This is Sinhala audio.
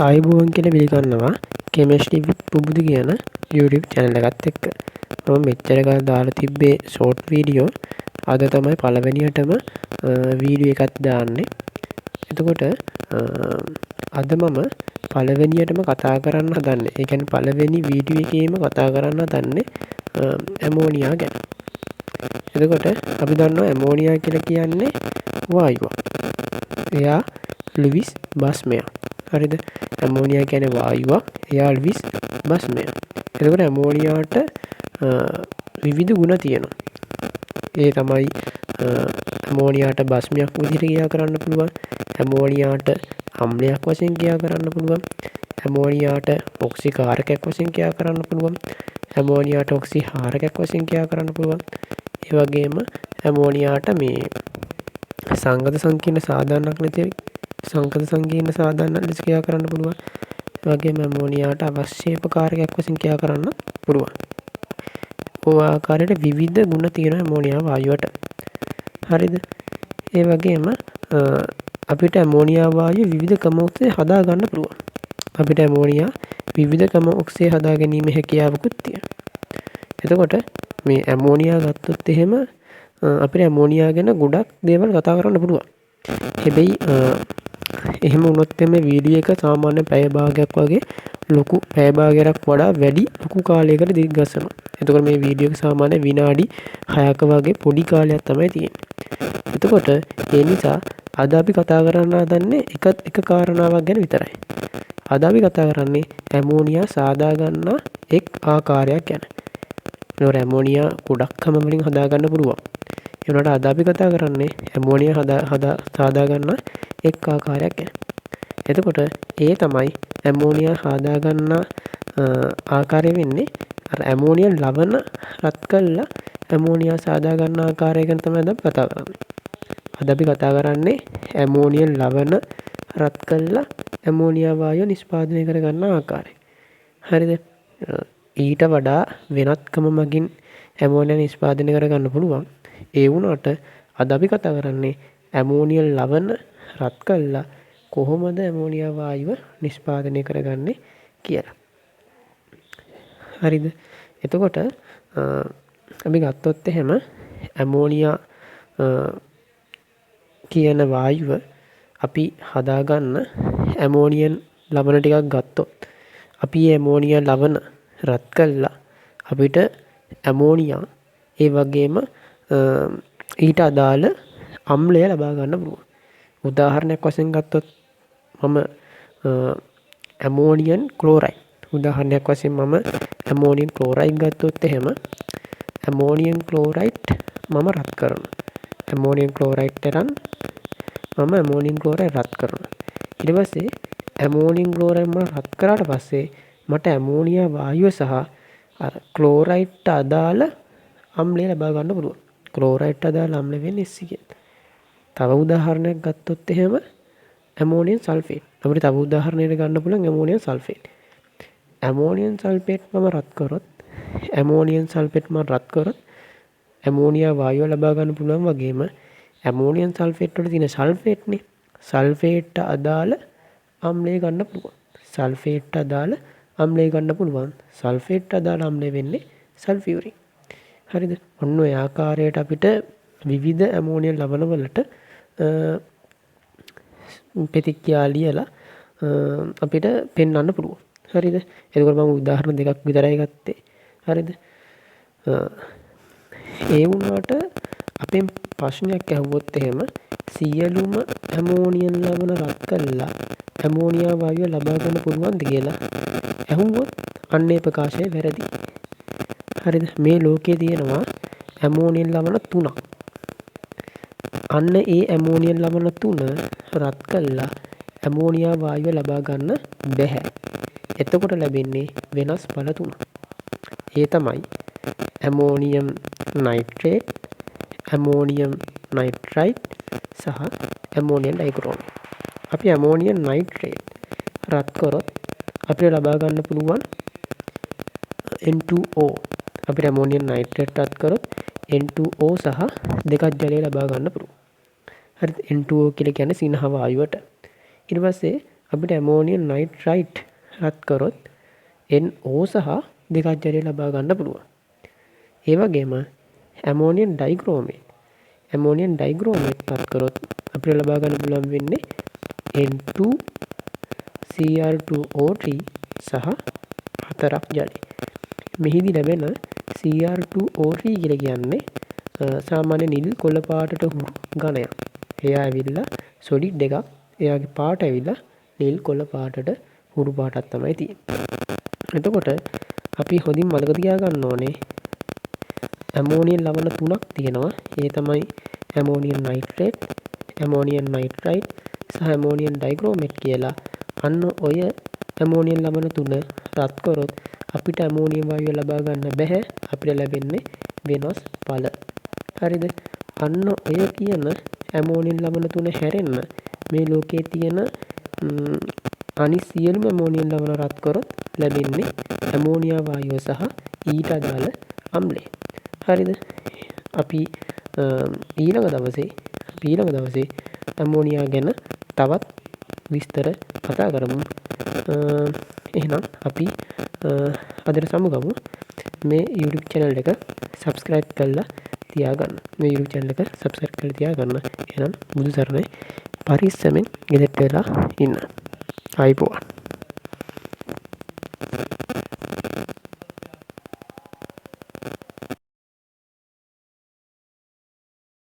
ආයුබෝවන් කියලා පිළිගන්නවා කෙමිස්ට්‍රි විත් පුබුදු කියන YouTube channel එකත් එක්ක. මම මෙච්චර කාලෙ දාලා තිබ්බේ short video. අද තමයි පළවෙනියටම වීඩියෝ එකක් දාන්නේ. එතකොට අද මම පළවෙනියටම කතා කරන්න හදන්නේ. ඒ කියන්නේ පළවෙනි වීඩියෝ එකේම කතා කරන්න හදන්නේ ඇමෝනියා ගැන. එතකොට අපි දන්නවා ඇමෝනියා කියලා කියන්නේ වායුවක්. එයා ලිවිස් බස්මයක්. හරිද? ඇමෝනියා කියන්නේ වායුවක්. එයා ලිවිස් බස්මයක්. එතකොට ඇමෝනියාට විවිධ ගුණ තියෙනවා. ඒ තමයි ඇමෝනියාට බස්මයක් විදිහට ක්‍රියා කරන්න පුළුවන්. ඇමෝනියාට අම්ලයක් වශයෙන් ක්‍රියා කරන්න පුළුවන්. ඇමෝනියාට ඔක්සිකාරකයක් වශයෙන් ක්‍රියා කරන්න පුළුවන්. ඇමෝනියාට ඔක්සිහාරකයක් වශයෙන් ක්‍රියා කරන්න පුළුවන්. ඒ වගේම ඇමෝනියාට මේ සංගත සංකීර්ණ සාධාරණයක් නැති සංකත සංකීර්ණ සාධාරණ ලෙස ක්‍රියා කරන්න පුළුවන්. ඒ වගේම ඇමෝනියාට අවශ්‍යපකාරකයක් වශයෙන් ක්‍රියා කරන්න පුළුවන්. ඔය ආකාරයට විවිධ ගුණ තියෙන ඇමෝනියා වායුවට. හරිද? ඒ වගේම අපිට ඇමෝනියා වායුව විවිධ ක්‍රම ඔස්සේ හදා ගන්න පුළුවන්. අපිට ඇමෝනියා විවිධ ක්‍රම ඔස්සේ හදා ගැනීම හැකියාවකුත් තියෙනවා. එතකොට මේ ඇමෝනියා ගත්තොත් එහෙම අපිට ඇමෝනියා ගැන ගොඩක් දේවල් කතා කරන්න පුළුවන්. හැබැයි එහෙම වුණොත් එමේ වීඩියෝ එක සාමාන්‍ය පැය භාගයක් වගේ ලොකු පැය භාගයක් වඩා වැඩි ලොකු කාලයකට දිග්ගස්සනවා. එතකොට මේ වීඩියෝ එක සාමාන්‍ය විනාඩි 6ක වගේ පොඩි කාලයක් තමයි තියෙන්නේ. එතකොට ඒ නිසා අද අපි කතා කරන්න හදන්නේ එක කාරණාවක් ගැන විතරයි. අද අපි කතා කරන්නේ ඇමෝනියා සාදා ගන්න එක් ආකාරයක් ගැන. නෝර ඇමෝනියා ගොඩක් කම වලින් හදා ගන්න පුළුවන්. ඒ වුණාට අද අපි කතා කරන්නේ ඇමෝනියා සාදා ගන්න එක් ආකාරයක් ගැන. එතකොට ඒ තමයි ඇමෝනියා හදා ගන්න ආකාරය වෙන්නේ අර ඇමෝනියා ලවණ රත් කළා ඇමෝනියා සාදා ගන්න ආකාරය ගැන තමයි අද අපි කතා කරන්නේ. අද අපි කතා කරන්නේ ඇමෝනියා ලවණ රත් කළා ඇමෝනියා වායුව නිෂ්පාදනය කර ගන්න ආකාරය. හරිද? ඊට වඩා වෙනත්කම මගින් ඇමෝනියා නිෂ්පාදනය කර ගන්න පුළුවන්. ඒ වුණාට අද අපි කතා කරන්නේ ඇමෝනියා ලවණ රත් කළා කොහොමද ඇමෝනියා වායුව නිෂ්පාදනය කරගන්නේ කියලා. හරිද? එතකොට අපි ගත්තොත් එහෙම ඇමෝනියා කියන වායුව අපි හදාගන්න ඇමෝනියන් ලවණ ටිකක් ගත්තොත් අපි ඇමෝනියා ලවණ රත් කළා අපිට ඇමෝනියා ඒ වගේම ඊට අදාළ අම්ලය ලබා ගන්න පුළුවන්. උදාහරණයක් වශයෙන් ගත්තොත් මම ඇමෝනියම් ක්ලෝරයිඩ් උදාහරණයක් වශයෙන් මම ඇමෝනියම් ක්ලෝරයිඩ් ගත්තොත් එහෙම ඇමෝනියම් ක්ලෝරයිඩ් මම රත් කරනවා. ඇමෝනියම් ක්ලෝරයිඩ් තරම් මම ඇමෝනියම් ක්ලෝරයිඩ් රත් කරනවා. ඊට පස්සේ ඇමෝනියම් ක්ලෝරයිඩ් මම රත් කරාට පස්සේ මට ඇමෝනියා වායුව සහ අර ක්ලෝරයිඩ්ට අදාළ අම්ලය ලබා ගන්න පුළුවන්. ක්ලෝරයිඩ්ට අදාළ අම්ල වෙන්නේ SC. තව උදාහරණයක් ගත්තොත් එහෙම ඇමෝනියම් සල්ෆේට්. අපිට තව උදාහරණයක් ගන්න පුළුවන් ඇමෝනියම් සල්ෆේට්. ඇමෝනියම් සල්ෆේට් මම රත් කරොත් ඇමෝනියා වායුව ලබා ගන්න පුළුවන් වගේම ඇමෝනියම් සල්ෆේට් වල තියෙන සල්ෆේට්නේ. සල්ෆේට්ට අදාළ අම්ලය ගන්න පුළුවන්. සල්ෆේට්ට අදාළ අම්ලය ගන්න පුළුවන්. සල්ෆේට්ට අදාළ අම්ලය වෙන්නේ සල්ෆියුරික්. හරිද? ඔන්න ඔය ආකාරයට අපිට විවිධ ඇමෝනියම් ලවණ වලට ප්‍රතික්‍රියා ලියලා අපිට පෙන්වන්න පුළුවන්. හරිද? එතකොට මම උදාහරණ දෙකක් විතරයි ගත්තේ. හරිද? ඒ වුණාට අපෙන් ප්‍රශ්නයක් ඇහුවොත් එහෙම සියලුම ඇමෝනියම් ලවණ රත් කළා ඇමෝනියා වායුව ලබා ගන්න පුළුවන්ද කියලා ඇහුවොත් අන්නේ ප්‍රකාශය වැරදි. හරිද? මේ ලෝකයේ තියෙනවා ඇමෝනියම් ලවණ 3ක්. අන්න ඒ ඇමෝනියම් ලවණ 3 රත් කළා ඇමෝනියා වායුව ලබා ගන්න බැහැ. එතකොට ලැබෙන්නේ වෙනස් ඵල 3. ඒ තමයි ඇමෝනියම් නයිට්‍රේට්, ඇමෝනියම් නයිට්‍රයිඩ් සහ ඇමෝනියම් ඩයික්‍රෝමේට්. අපි ඇමෝනියම් නයිට්‍රේට් රත් කරොත් අපිට ලබා ගන්න පුළුවන් N2O. අපිට ඇමෝනියම් නයිට්‍රේට් රත් කරොත් N2O සහ දෙකක් ජලය ලබා ගන්න පුළුවන්. හරිද? N2O කියලා කියන්නේ සිනහ වායුවට. ඊට පස්සේ අපිට ඇමෝනියම් නයිට්‍රයිට් රත් කරොත් NO සහ දෙකච්චරය ලබා ගන්න පුළුවන්. ඒ වගේම ඇමෝනියම් ඩයික්‍රෝමේට් රත් කරොත් අපිට ලබා ගන්න පුළුවන් වෙන්නේ N2Cr2O3 සහ 4ක් ජලය. මෙහිදී ලැබෙන Cr2O3 කියලා කියන්නේ සාමාන්‍ය නිල් කොළ පාටට හුරු ඝනයක්. එයා ඇවිල්ලා සොලිඩ් එකක්. එයාගේ පාට ඇවිල්ලා නිල් කොළ පාටට හුරු පාටක් තමයි තියෙන්නේ. එතකොට අපි හොඳින් මතක තියාගන්න ඕනේ ඇමෝනියම් ලවණ තුනක් තියෙනවා. ඒ තමයි ඇමෝනියම් නයිට්‍රේට්, ඇමෝනියම් නයිට්‍රයිට් සහ ඇමෝනියම් ඩයික්‍රෝමේට් කියලා. අන්න ඔය ඇමෝනියම් ලවණ තුන රත් කරොත් අපිට ඇමෝනියම් වායුව ලබා ගන්න බැහැ. අපිට ලැබෙන්නේ වෙනස් ඵල. හරිද? අන්න ඔය කියන ඇමෝනියම් ලවණ තුන හැරෙන්න මේ ලෝකයේ තියෙන අනිත් සියලුම ඇමෝනියම් ලවණ රත් කරොත් ලැබෙන්නේ ඇමෝනියා වායුව සහ ඊට අදාළ අම්ලය. හරිද? අපි ඊළඟ දවසේ ඇමෝනියා ගැන තවත් විස්තර කතා කරමු. එහෙනම් අපි අදට සමුගමු. මේ YouTube channel එක subscribe කරලා තියාගන්න. එහෙනම් බුදු සරණයි. පරිස්සමෙන් ගෙදරට වෙලා ඉන්න. ආයිබෝවන්.